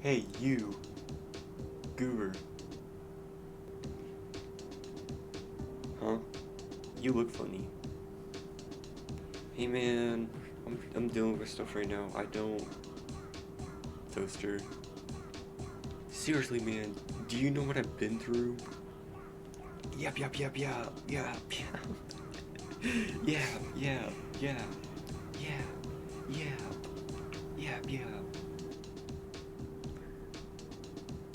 Hey, you, goober. Huh? You look funny. Hey man, I'm dealing with stuff right now. I don't. Toaster. Seriously, man, do you know what I've been through? Yep, yep, yep, yep, yep, yeah, yeah, yeah, yeah, yeah, yeah, yeah.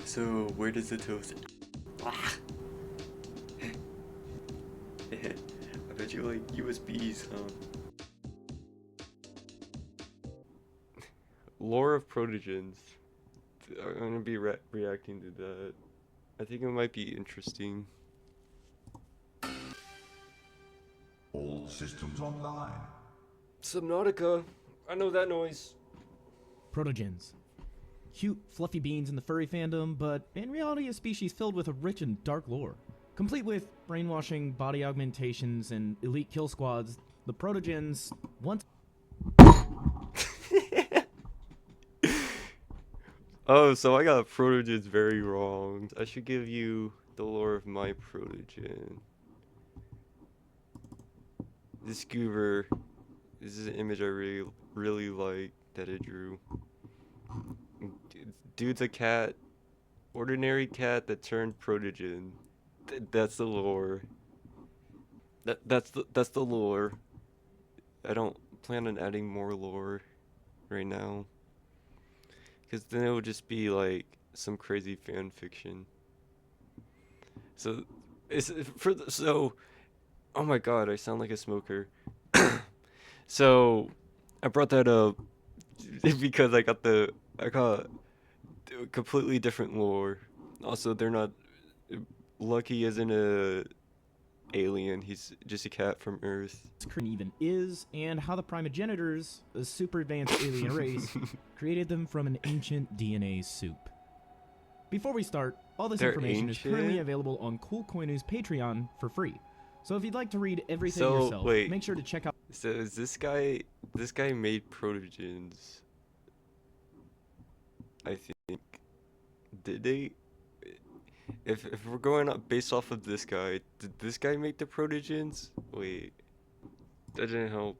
So, where does the toast? Ah! I bet you like USBs, huh? Lore of Protogens. I'm gonna be reacting to that. I think it might be interesting. All systems online. Subnautica. I know that noise. Protogens. Cute, fluffy beans in the furry fandom, but in reality a species filled with a rich and dark lore. Complete with brainwashing, body augmentations, and elite kill squads, the Protogens once... Oh, so I got Protogens very wrong. I should give you the lore of my Protogen. This goober. This is an image I really like that I drew. Dude's a cat. Ordinary cat that turned Protogen. That's the lore. That's the lore. I don't plan on adding more lore right now, because then it would just be like some crazy fan fiction. So, it's for the, so. Oh my god, I sound like a smoker. So, I brought that up because I got completely different lore. Also, they're not. Lucky isn't a alien. He's just a cat from Earth. even is, and how the primogenitors, a super advanced alien race, created them from an ancient DNA soup. Before we start, all this They're information is currently ancient? available on Cool Koinu's Patreon for free. So if you'd like to read everything So, yourself, wait. make sure to check out... So is this guy made Protogens, I think. Did they? If we're going up based off of this guy, did this guy make the Protogens? Wait, that didn't help.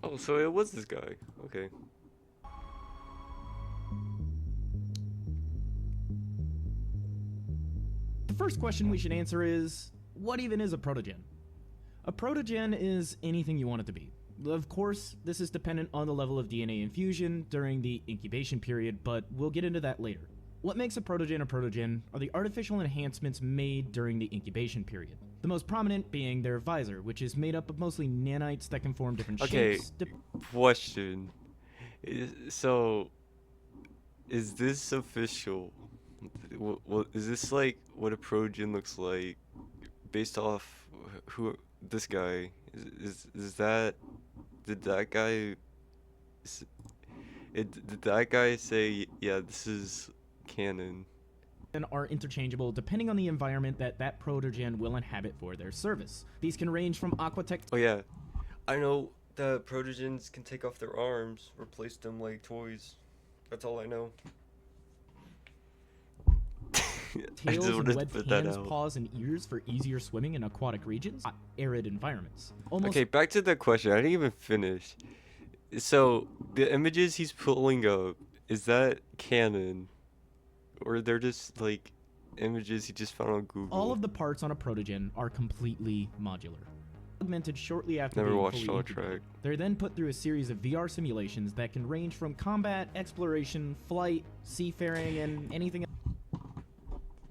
Oh, so it was this guy. Okay. The first question we should answer is, what even is a protogen? A protogen is anything you want it to be. Of course, this is dependent on the level of DNA infusion during the incubation period, but we'll get into that later. What makes a protogen are the artificial enhancements made during the incubation period. The most prominent being their visor, which is made up of mostly nanites that can form different Okay. shapes. Question. So, is this official? Is this like what a Protogen looks like, based off who this guy is that? Did that guy? Did that guy say, yeah, this is canon? Are interchangeable depending on the environment that that protogen will inhabit for their service. These can range from aquatech... Oh yeah, I know that Protogens can take off their arms, replace them like toys. That's all I know. I just tails and wanted to webbed put that hands, out. paws, and ears for easier swimming in aquatic regions, arid environments. Okay, back to the question. I didn't even finish. So, the images he's pulling up, is that canon? Or they're just like images he just found on Google? All of the parts on a protogen are completely modular. Augmented shortly after Never being watched fully Star incubated. Trek. They're then put through a series of VR simulations that can range from combat, exploration, flight, seafaring, and anything else.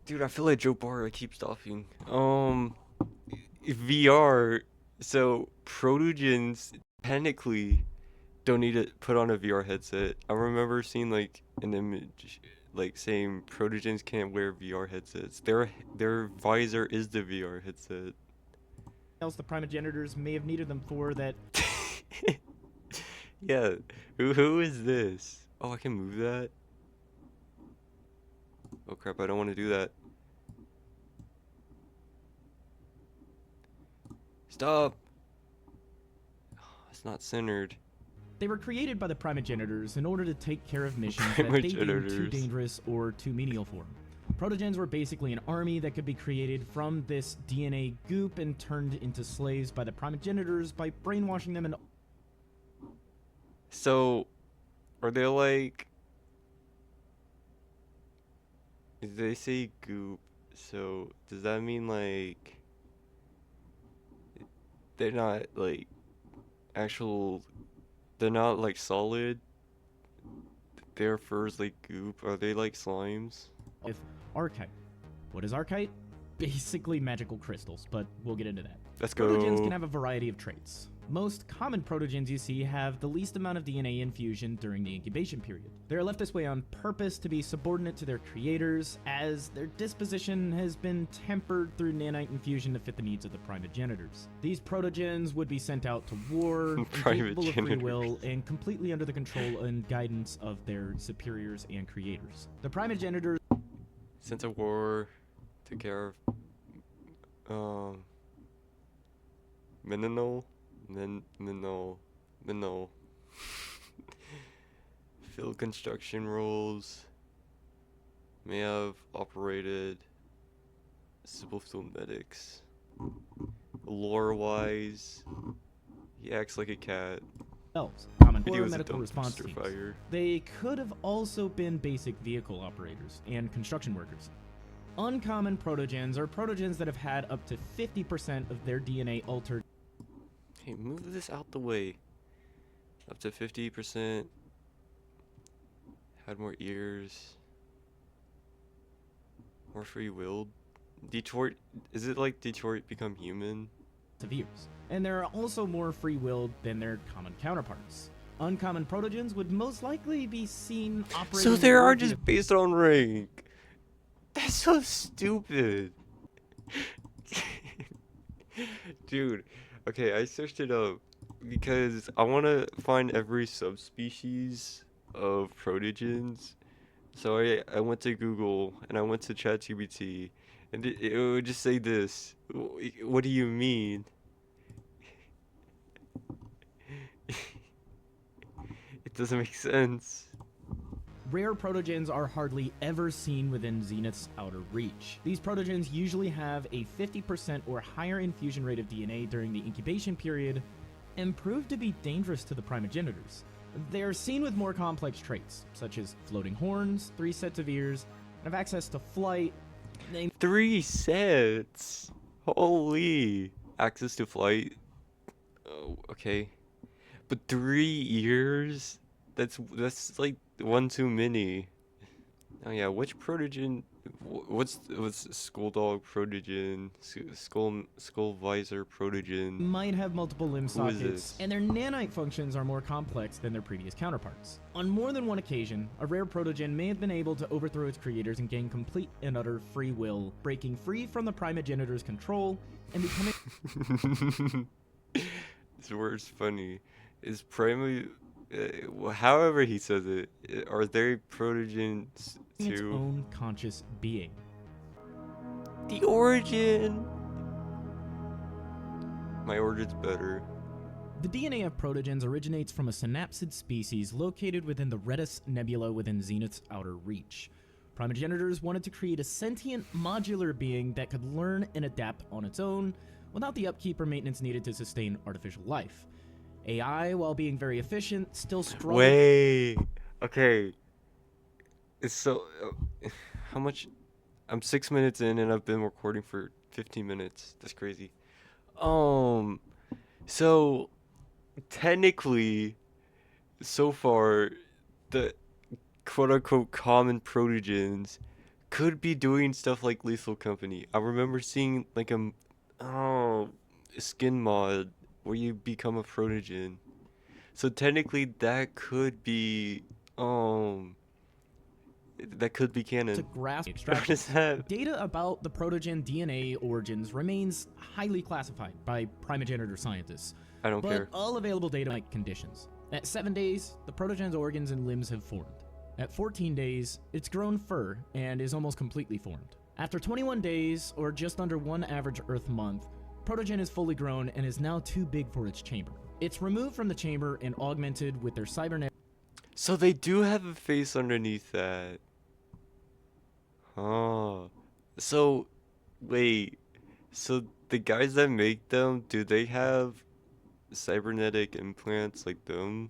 Dude, I feel like Joe Barra keeps stopping. VR. So Protogens technically don't need to put on a VR headset. I remember seeing like an image like saying Protogens can't wear VR headsets. Their visor is the VR headset. Else the primogenitors may have needed them for that. Yeah. Who is this? Oh, I can move that. Oh crap, I don't want to do that. Stop. It's not centered. They were created by the primogenitors in order to take care of missions that they deemed too Primogenitors. dangerous or too menial for them. Protogens were basically an army that could be created from this DNA goop and turned into slaves by the primogenitors by brainwashing them and So, are they like... They say goop, so does that mean like... They're not like actual... They're not like solid? Their fur's like goop? Are they like slimes? with archite. What is archite? Basically magical crystals, but we'll get into that. Let's Protogens go. can have a variety of traits. Most common protogens you see have the least amount of DNA infusion during the incubation period. They are left this way on purpose to be subordinate to their creators, as their disposition has been tempered through nanite infusion to fit the needs of the primogenitors. These protogens would be sent out to war, incapable of free will, and completely under the control and guidance of their superiors and creators. The primogenitors Since a war, took care of Mineral, field construction roles, may have operated civil field medics. Lore-wise, he acts like a cat. themselves, common He core was a medical response dumpster teams. fire. They could have also been basic vehicle operators and construction workers. Uncommon protogens are protogens that have had up to 50% of their DNA altered. Hey, move this out the way. Up to 50%. Had more ears. More free-willed. Detroit, is it like Detroit Become Human? Years. And they're also more free-willed than their common counterparts. Uncommon protogens would most likely be seen operating. So they are more just via- based on rank. That's so stupid. Dude, okay, I searched it up because I want to find every subspecies of protogens. So I went to Google and I went to ChatGPT and it would just say this. What do you mean? It doesn't make sense. Rare protogens are hardly ever seen within Zenith's outer reach. These protogens usually have a 50% or higher infusion rate of DNA during the incubation period and prove to be dangerous to the primogenitors. They are seen with more complex traits, such as floating horns, 3 sets of ears, and have access to flight. 3 sets. Holy. Access to flight. Oh, okay. But 3 years? That's like one too many. Oh yeah, which protogen? What's Skulldog protogen? Skull visor protogen? Might have multiple limb Who is sockets, this? and their nanite functions are more complex than their previous counterparts. On more than one occasion, a rare protogen may have been able to overthrow its creators and gain complete and utter free will, breaking free from the primogenitor's control and becoming This word's funny. Is however he says it, are they protogens its too? own conscious being. The origin. My origin's better. The DNA of protogens originates from a synapsid species located within the Redis Nebula within Zenith's outer reach. Primogenitors wanted to create a sentient, modular being that could learn and adapt on its own without the upkeep or maintenance needed to sustain artificial life. AI, while being very efficient, still struggled. Wait. Okay. It's so. How much? I'm 6 minutes in and I've been recording for 15 minutes. That's crazy. So technically, so far, the quote-unquote common protogens could be doing stuff like Lethal Company. I remember seeing like a skin mod where you become a protogen. So technically that could be canon. To grasp What extraction. is that? Data about the protogen DNA origins remains highly classified by primogenitor scientists, I don't but care. all available data like conditions. At 7 days, the protogen's organs and limbs have formed. At 14 days, it's grown fur and is almost completely formed. After 21 days, or just under 1 average Earth month, Protogen is fully grown and is now too big for its chamber. It's removed from the chamber and augmented with their cybernetic. So they do have a face underneath that. Huh. So, wait. So the guys that make them, do they have cybernetic implants like them?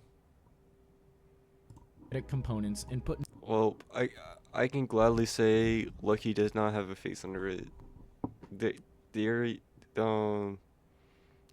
Components and put Well, I can gladly say Lucky does not have a face under it. They, they're,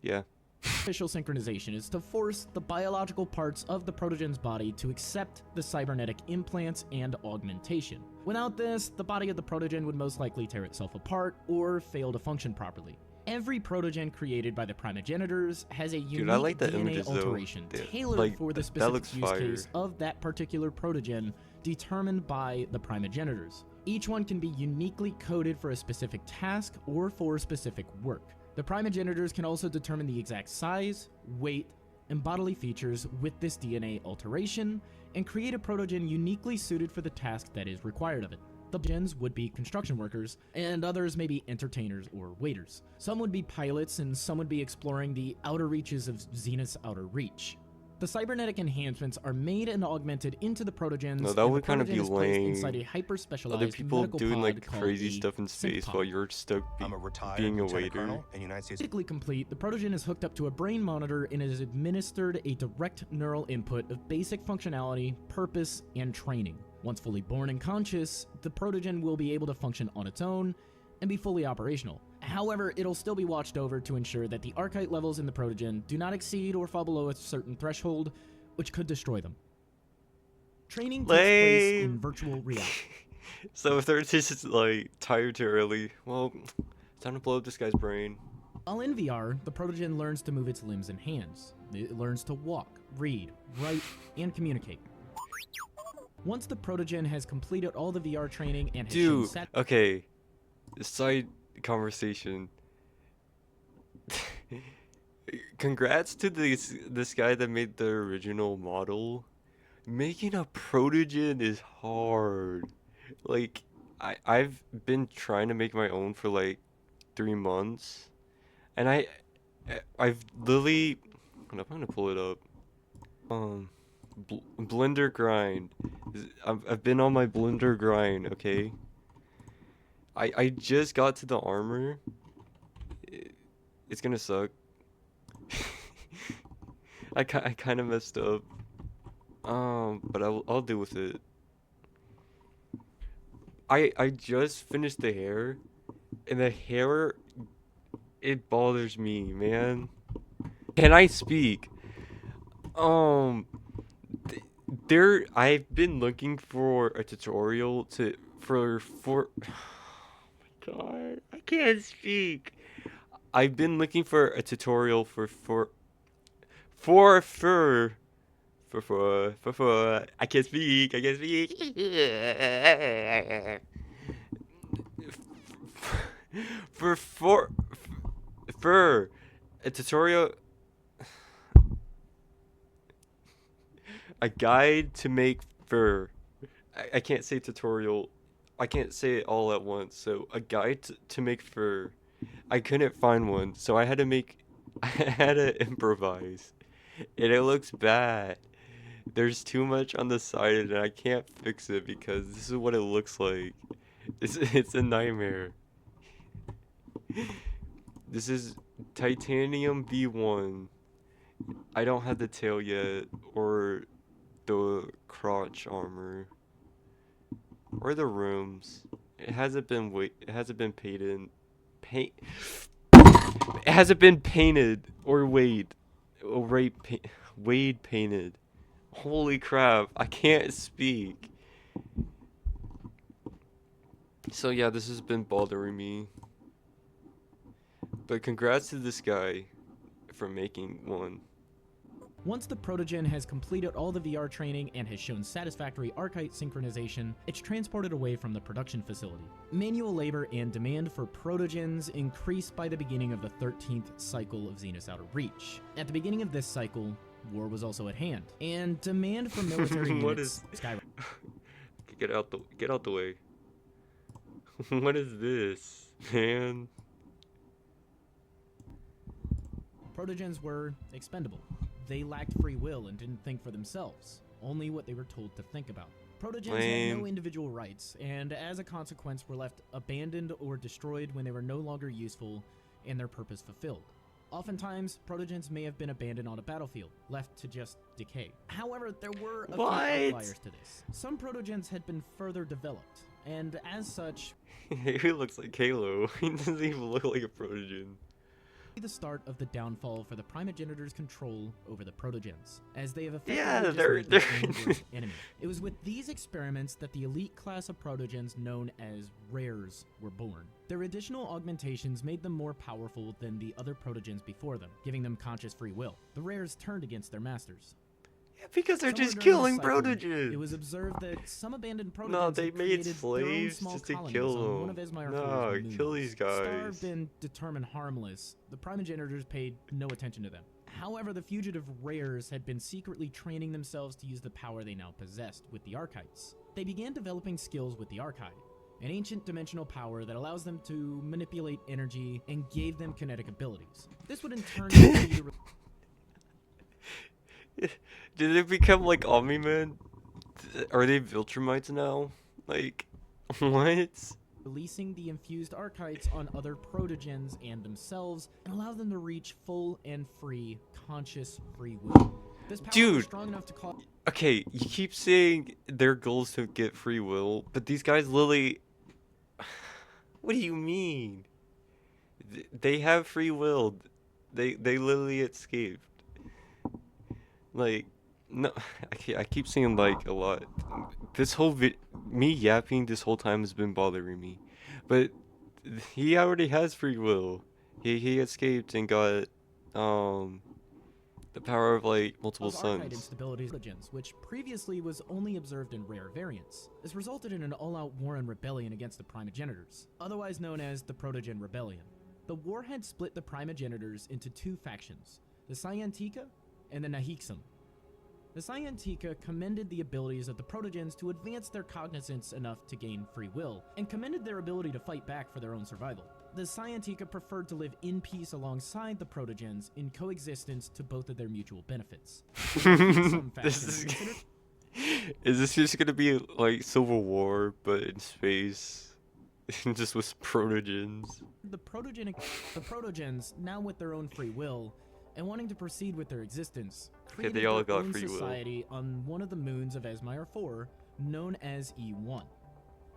yeah. Official synchronization is to force the biological parts of the Protogen's body to accept the cybernetic implants and augmentation. Without this, the body of the Protogen would most likely tear itself apart or fail to function properly. Every Protogen created by the primogenitors has a unique Dude, I like the DNA images, though. alteration They- tailored like, for the that specific looks use fire. case of that particular Protogen determined by the primogenitors. Each one can be uniquely coded for a specific task or for specific work. The primogenitors can also determine the exact size, weight, and bodily features with this DNA alteration and create a Protogen uniquely suited for the task that is required of it. The gens would be construction workers, and others may be entertainers or waiters. Some would be pilots, and some would be exploring the outer reaches of Zenith's outer reach. The cybernetic enhancements are made and augmented into the Protogens. No, that and would the kind of Protogen be is placed lame. inside a hyper-specialized Other people medical doing pod like called crazy a stuff in space sync while pod. you're stuck I'm a retired being a lieutenant waiter. colonel in the United States. Physically complete, the Protogen is hooked up to a brain monitor and is administered a direct neural input of basic functionality, purpose, and training. Once fully born and conscious, the Protogen will be able to function on its own and be fully operational. However, it'll still be watched over to ensure that the archite levels in the Protogen do not exceed or fall below a certain threshold, which could destroy them. Training takes place in Lame. virtual reality. So if they're just like tired too early, well, it's time to blow up this guy's brain. While in VR, the Protogen learns to move its limbs and hands. It learns to walk, read, write, and communicate. Once the Protogen has completed all the VR training and has shown Dude, okay. Side conversation. Congrats to this guy that made the original model. Making a Protogen is hard. Like I've been trying to make my own for like 3 months, and I've literally, hold up, I'm gonna pull it up. Blender grind. I've been on my Blender grind. Okay. I just got to the armor. It's gonna suck. I kind of messed up. But I'll deal with it. I just finished the hair, and the hair, it bothers me, man. Can I speak? I've been looking for a tutorial for oh my god, I can't speak. I've been looking for a tutorial for I can't speak. I can't speak. For a tutorial, a guide to make fur. I can't say tutorial. I can't say it all at once. So a guide to make fur. I couldn't find one, so I had to I had to improvise, and it looks bad. There's too much on the side, and I can't fix it because this is what it looks like. It's a nightmare. This is titanium V1. I don't have the tail yet, or the crotch armor, or the rooms. It hasn't been painted. It hasn't been painted or Wade painted. Holy crap, I can't speak. So yeah, this has been bothering me. But congrats to this guy for making one. Once the Protogen has completed all the VR training and has shown satisfactory archite synchronization, it's transported away from the production facility. Manual labor and demand for Protogens increase by the beginning of the 13th cycle of Zenith's Outer Reach. At the beginning of this cycle, war was also at hand, and demand for military units skyrocketed. Get out the way. What is this, man? Protogens were expendable. They lacked free will and didn't think for themselves, only what they were told to think about. Protogens had no individual rights, and as a consequence were left abandoned or destroyed when they were no longer useful and their purpose fulfilled. Oftentimes, protogens may have been abandoned on a battlefield, left to just decay. However, there were a few outliers to this. Some protogens had been further developed, and as such, he looks like Halo. He doesn't even look like a protogen. The start of the downfall for the primogenitors' control over the protogens, as they have effectively they're enemy. It was with these experiments that the elite class of protogens known as rares were born. Their additional augmentations made them more powerful than the other protogens before them, giving them conscious free will. The rares turned against their masters. Yeah, because they're Somewhere just during killing this cycle, protogens. It was observed that some abandoned protogens No, they had made created their own slaves small just to colonies kill on one them. of Esmayer No, IV's kill moons. these guys. Starved and determined harmless, the primogenitors paid no attention to them. However, the fugitive rares had been secretly training themselves to use the power they now possessed with the archites. They began developing skills with the archite, an ancient dimensional power that allows them to manipulate energy and gave them kinetic abilities. This would in turn Did it become like Omni-Man? Are they Viltrumites now? Like, what? releasing the infused archites on other protogens and themselves, and allow them to reach full and free, conscious free will. This power was strong enough to call. Okay, you keep saying their goals to get free will, but these guys literally. What do you mean? They have free will. They literally escaped. Like, no, I keep saying like a lot. This whole me yapping this whole time has been bothering me, but he already has free will. He escaped and got the power of like multiple Archite suns. instabilities, which previously was only observed in rare variants. This resulted in an all-out war and rebellion against the primogenitors, otherwise known as the Protogen Rebellion. The war had split the primogenitors into two factions, the Scientica and the Nahixum. The Scientica commended the abilities of the protogens to advance their cognizance enough to gain free will, and commended their ability to fight back for their own survival. The Scientica preferred to live in peace alongside the protogens in coexistence to both of their mutual benefits. Is this just gonna be like Civil War, but in space? Just with protogens? The protogens, now with their own free will, and wanting to proceed with their existence, created they all their got own free will. society on one of the moons of Esmayer 4, known as E1.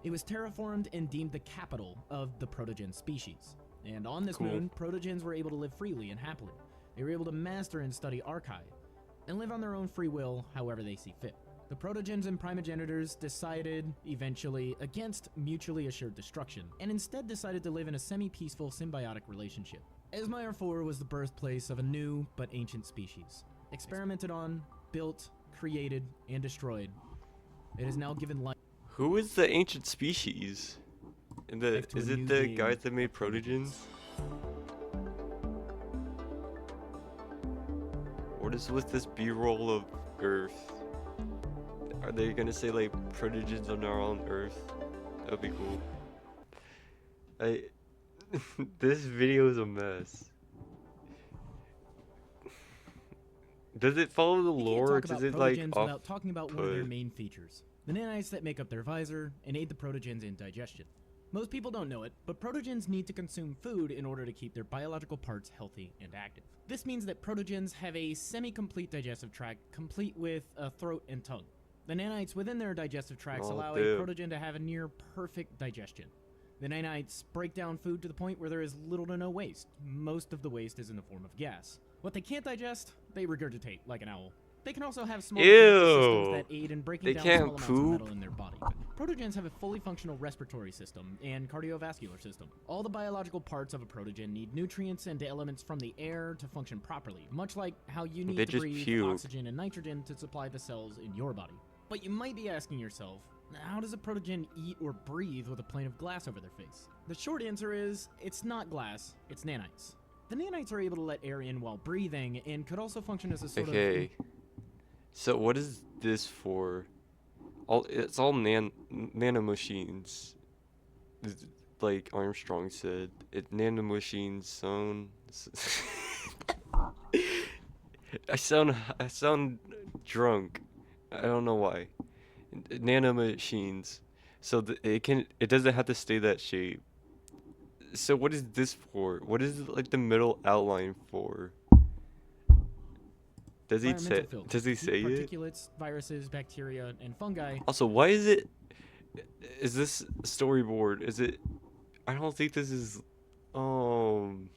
It was terraformed and deemed the capital of the protogen species. And on this moon, protogens were able to live freely and happily. They were able to master and study archive, and live on their own free will however they see fit. The protogens and primogenitors decided, eventually, against mutually assured destruction, and instead decided to live in a semi-peaceful symbiotic relationship. Esmayer 4 was the birthplace of a new but ancient species. Experimented on, built, created, and destroyed. It has now given life. Who is the ancient species? Is it the guys that made protogens? What is with this B-roll of Earth? Are they gonna say like protogens are now on Earth? That'd be cool. This video is a mess. Does it follow the lore? Or does it like without talking about one of their main features, the nanites that make up their visor and aid the protogens in digestion. Most people don't know it, but protogens need to consume food in order to keep their biological parts healthy and active. This means that protogens have a semi-complete digestive tract, complete with a throat and tongue. The nanites within their digestive tracts allow a protogen to have a near perfect digestion. The nanites break down food to the point where there is little to no waste. Most of the waste is in the form of gas. What they can't digest, they regurgitate like an owl. They can also have small systems that aid in breaking down small amounts of metal in their body. Protogens have a fully functional respiratory system and cardiovascular system. All the biological parts of a protogen need nutrients and elements from the air to function properly, much like how you need to breathe oxygen and nitrogen to supply the cells in your body. But you might be asking yourself, how does a protogen eat or breathe with a plane of glass over their face? The short answer is, it's not glass, it's nanites. The nanites are able to let air in while breathing, and could also function as a sort of... So what is this for? It's all nanomachines. Like Armstrong said, it nanomachines zone. I sound drunk. I don't know why. Nano machines. So it doesn't have to stay that shape. So what is this for? What is like the middle outline for? Environmental filters. Does he Keep say it? particulates, viruses, bacteria, and fungi. Also, is this storyboard? Is it? I don't think this is. Um,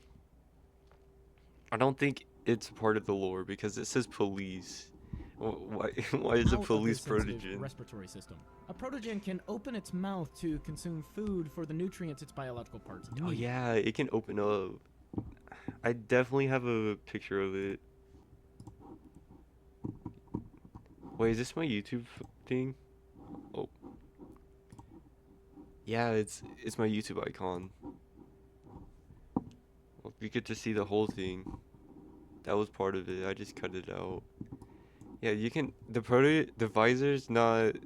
I don't think it's part of the lore because it says police. Why? Why is a Out of police the sensitive protogen? respiratory system. A protogen can open its mouth to consume food for the nutrients its biological parts need. Oh yeah, it can open up. I definitely have a picture of it. Wait, is this my YouTube thing? Oh. Yeah, it's my YouTube icon. Well, you get to see the whole thing. That was part of it. I just cut it out. Yeah, you can the visor's not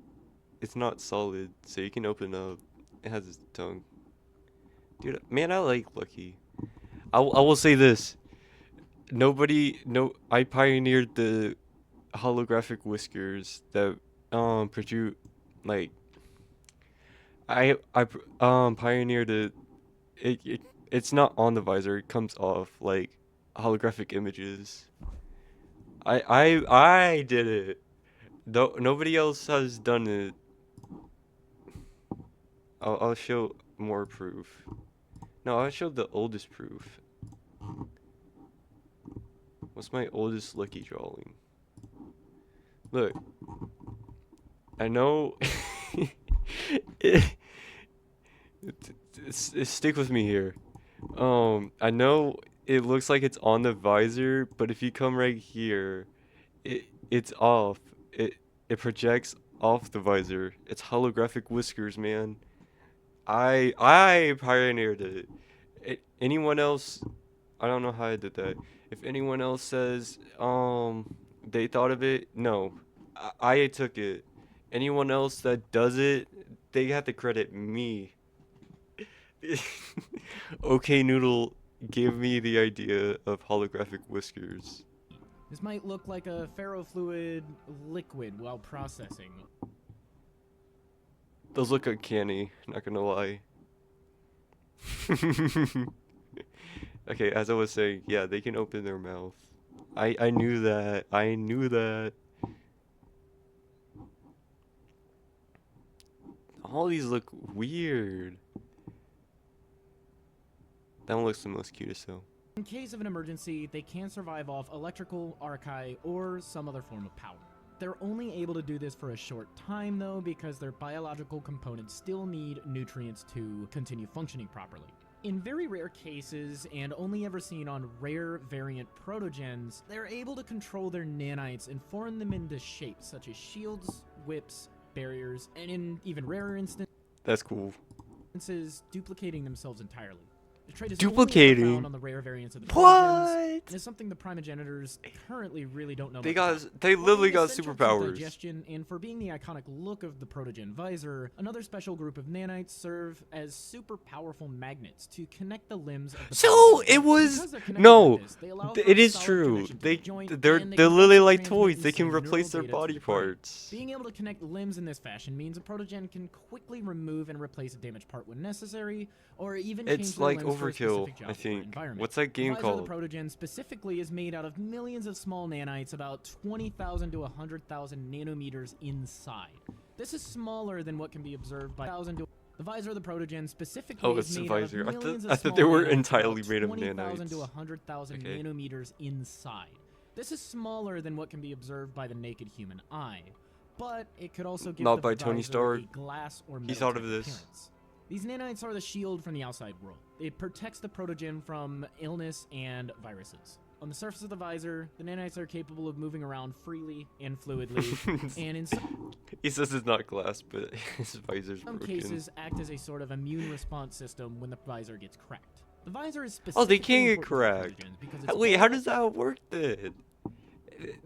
it's not solid, so you can open up. It has its tongue. Dude, man, I like Lucky. I will say this. I pioneered the holographic whiskers that produce like pioneered it's not on the visor, it comes off like holographic images. I did it. No, nobody else has done it. I'll show more proof. No, I'll show the oldest proof. What's my oldest Lucky drawing? Look, I know. Stick with me here. I know it looks like it's on the visor, but if you come right here, it's off. It projects off the visor. It's holographic whiskers, man. I pioneered it. Anyone else? I don't know how I did that. If anyone else says they thought of it, no, I took it. Anyone else that does it, they have to credit me. Okay, Noodle gave me the idea of holographic whiskers. This might look like a ferrofluid liquid while processing. Those look uncanny, not gonna lie. Okay, as I was saying, yeah, they can open their mouth. I knew that. I knew that. All these look weird. That one looks the most cutest though. In case of an emergency, they can survive off electrical, archi, or some other form of power. They're only able to do this for a short time though because their biological components still need nutrients to continue functioning properly. In very rare cases, and only ever seen on rare variant protogens, they're able to control their nanites and form them into shapes such as shields, whips, barriers, and in even rarer That's cool. instances, duplicating themselves entirely. The trait is only ever Duplicating? found on the rare variants of the What? protogens, and is something the primogenitors currently really don't know They much about. they While literally being got essential to superpowers. digestion and for being the iconic look of the Protogen visor, another special group of nanites serve as super powerful magnets to connect the limbs of the So Protogen. it was Because they're connected no. like this, they allow for It a is solid true. connection to the joint, They're and they they're can literally also like transmit toys. They can insane replace their neural data to body the brain. parts. Being able to connect limbs in this fashion means a Protogen can quickly remove and replace a damaged part when necessary, or even change It's their like limbs for a overkill, specific job I or think. environment. What's that game The visor called? of the Protogen specifically is made out of millions of small nanites, about 20,000 to 100,000 nanometers inside. This is smaller than what can be observed by 1,000 to the visor of the Protogen specifically Oh, is it's the made visor. out of millions I of thought small they were nanites, entirely about made of 20,000 to nanites. 100,000 Okay. nanometers inside. This is smaller than what can be observed by the naked human eye, but it could also give Not the by Tony visor Stark. a glass or He metal thought type of this. appearance. These nanites are the shield from the outside world. It protects the Protogen from illness and viruses. On the surface of the visor, the nanites are capable of moving around freely and fluidly, and in some He says it's not glass, but his visor's broken. cases act as a sort of immune response system when the visor gets cracked. The visor is Oh, they specifically can get important for cracked. Protogens because it's Wait, well how does that work then?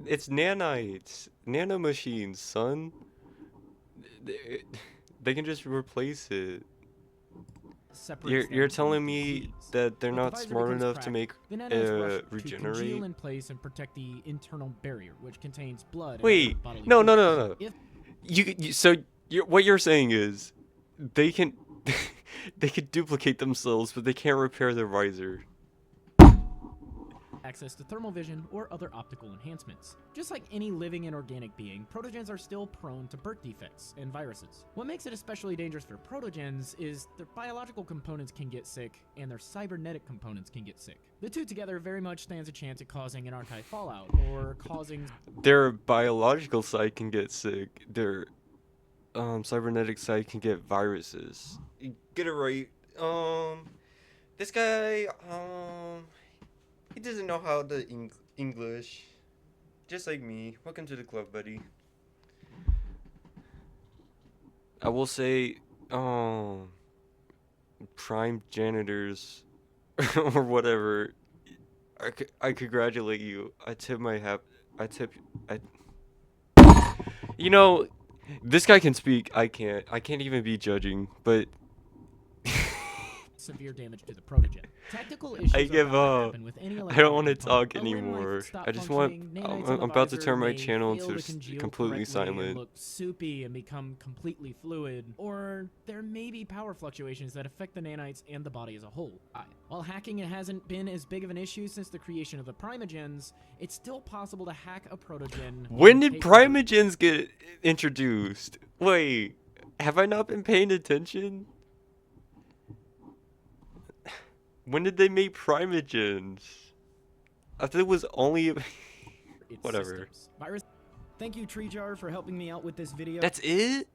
It's nanites, nano machines, son. They can just replace it. separates You're them telling from me disease. that they're If the not visor smart becomes enough to cracked, make the nanites rush to regenerate? congeal in place and protect the internal barrier, which contains blood and Wait, other bodily no, no, fluids. no, no. If So what you're saying is they can they can duplicate themselves, but they can't repair their visor. access to thermal vision or other optical enhancements. Just like any living and organic being, protogens are still prone to birth defects and viruses. What makes it especially dangerous for protogens is their biological components can get sick and their cybernetic components can get sick. The two together very much stands a chance at causing an archive fallout or causing Their biological side can get sick. Their cybernetic side can get viruses. You get it right. This guy he doesn't know how to English. Just like me. Welcome to the club, buddy. I will say, prime janitors or whatever. I congratulate you. I tip my hat. I tip. I. You know, this guy can speak. I can't. I can't even be judging. But severe damage to the protogen. Tactical issues I are give bound to up. happen with any I don't want to electronic talk component. A limb might anymore. stop I just want. functioning, nanites I'm on the about to visor turn my may channel fail to to congeal completely correctly and silent. look soupy and become completely fluid, or there may be power fluctuations that affect the nanites and the body as a whole. While hacking hasn't been as big of an issue since the creation of the primogens, it's still possible to hack a protogen. When and did take over. primogens get introduced? Wait, have I not been paying attention? When did they make primogens? I thought it was only. Its Whatever. systems. Virus. Thank you, TreeJar, for helping me out with this video. That's it?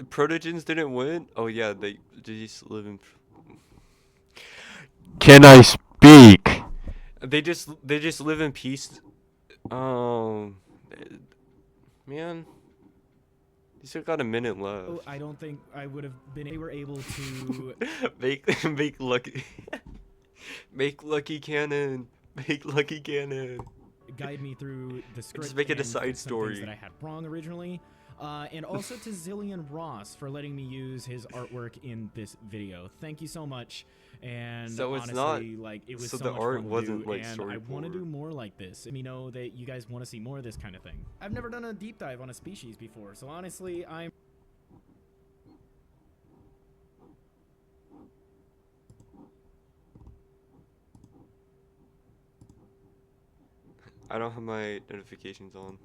Protogens didn't win? Oh yeah, they just live in. Can I speak? They just live in peace. Man, you still got a minute left. Oh, I don't think I would have been. They were able to make lucky, make lucky cannon, make lucky cannon. guide me through the script. Just make it a and side fix some story. things that I had wrong originally. And also to Zillion Ross for letting me use his artwork in this video. Thank you so much. And So it's honestly, like it was so so the much art fun to wasn't, do, like, and I want to storyboard. do more like this. Let me know that you guys want to see more of this kind of thing. I've never done a deep dive on a species before, so honestly, I'm I don't have my notifications on.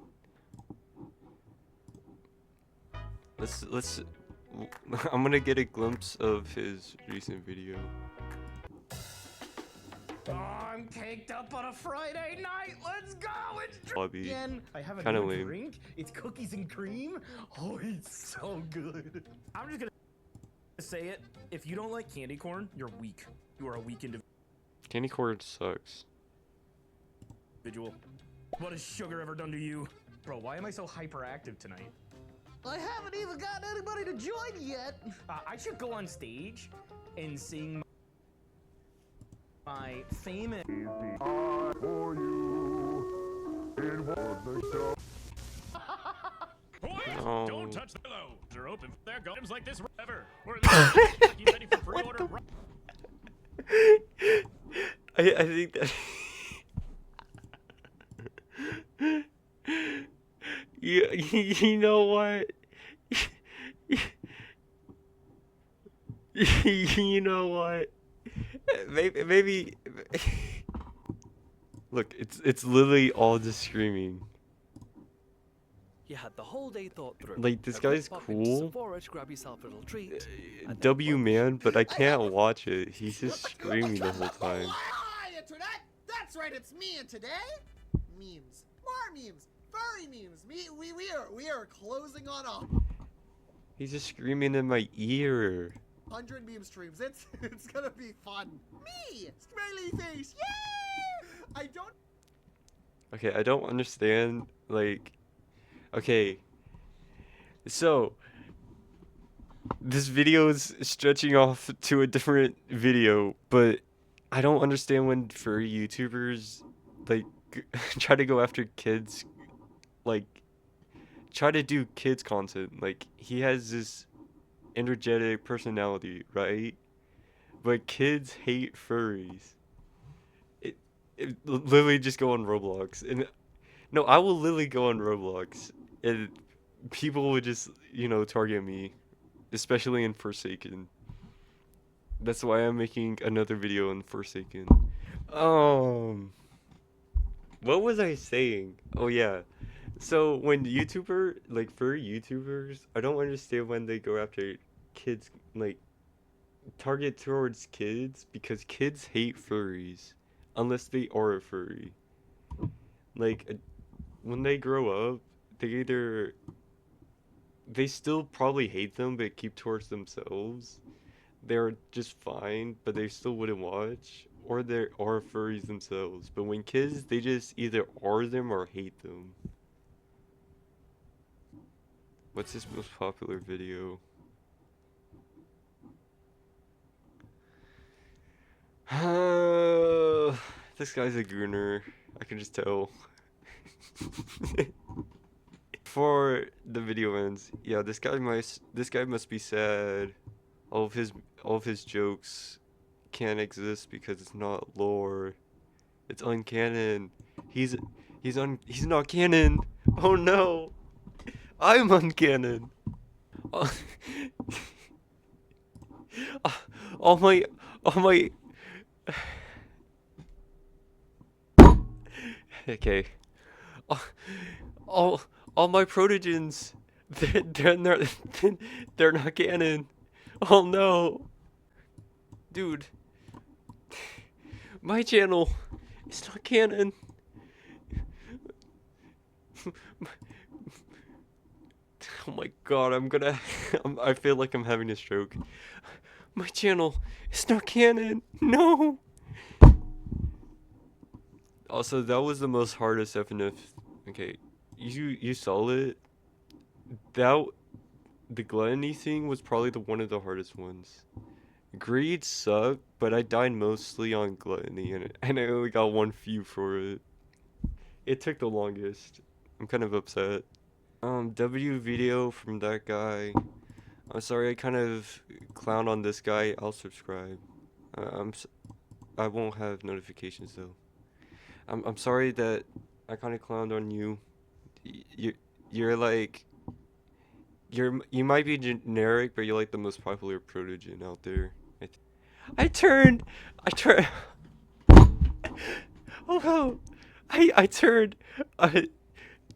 Let's. I'm gonna get a glimpse of his recent video. I'm caked up on a Friday night. Let's go. It's Lobby. again. I have a Kinda new lame. drink. It's cookies and cream. Oh, it's so good. I'm just gonna say it. If you don't like candy corn, you're weak. You are a weak Candy corn sucks. individual. What has sugar ever done to you? Bro, why am I so hyperactive tonight? I haven't even gotten anybody to join yet. I should go on stage and sing my famous. No. Don't touch the pillow. They're open for their items like this forever. Or at least ready for pre-order. I think that. you know what? You know what? Maybe. Look, it's literally all just screaming. You had the whole day thought through. Like, this Now quick guy's pop into cool. Sephora to grab yourself a little treat. and then W plunge. man, but I can't watch it. He's just screaming the whole time. Hi, Internet! That's right, it's me, and today, memes, more memes, furry memes. We are closing on He's just screaming in my ear. 100 meme streams. It's gonna be fun. Me, smiley face, yay! I don't. Okay, I don't understand, like, okay, so, this video is stretching off to a different video, but I don't understand when furry YouTubers, like, try to go after kids, like, try to do kids content. Like, he has this energetic personality, right? But kids hate furries. Literally just go on Roblox. And no, I will literally go on Roblox and people would just, target me, especially in Forsaken. That's why I'm making another video on Forsaken. What was I saying? Oh yeah. So when furry YouTubers, I don't understand when they go after kids, like target towards kids because kids hate furries unless they are a furry. When they grow up, they still probably hate them but keep towards themselves. They're just fine, but they still wouldn't watch, or they are furries themselves. But when kids, they just either are them or hate them. What's his most popular video? This guy's a gooner. I can just tell. Before the video ends, yeah, this guy must be sad. All of his jokes can't exist because it's not lore. It's uncanon. He's not canon. Oh no. I'm uncanon. All my okay. All all my protogens, they're not canon. Oh no. Dude. My channel is not canon. Oh my god, I feel like I'm having a stroke. My channel is not canon. No. Also, that was the most hardest FNF. Okay, you saw it. The gluttony thing was probably one of the hardest ones. Greed sucked, but I died mostly on gluttony, and I only got 1 view for it. It took the longest. I'm kind of upset. W video from that guy. I'm sorry, I kind of clown on this guy. I'll subscribe. I won't have notifications though. I'm sorry that I kind of clowned on you. You're like you might be generic, but you're like the most popular protogen out there. I turned. Oh no! I turned a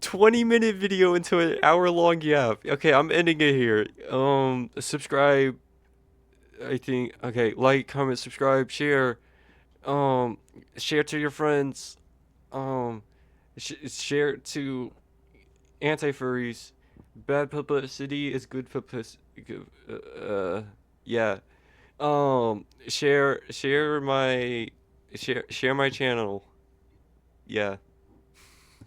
20-minute video into an hour-long yap. Okay, I'm ending it here. Subscribe. I think. Okay, like, comment, subscribe, share. Share to your friends. Share to anti-furries. Bad publicity is good publicity. Yeah. Share my channel. Yeah.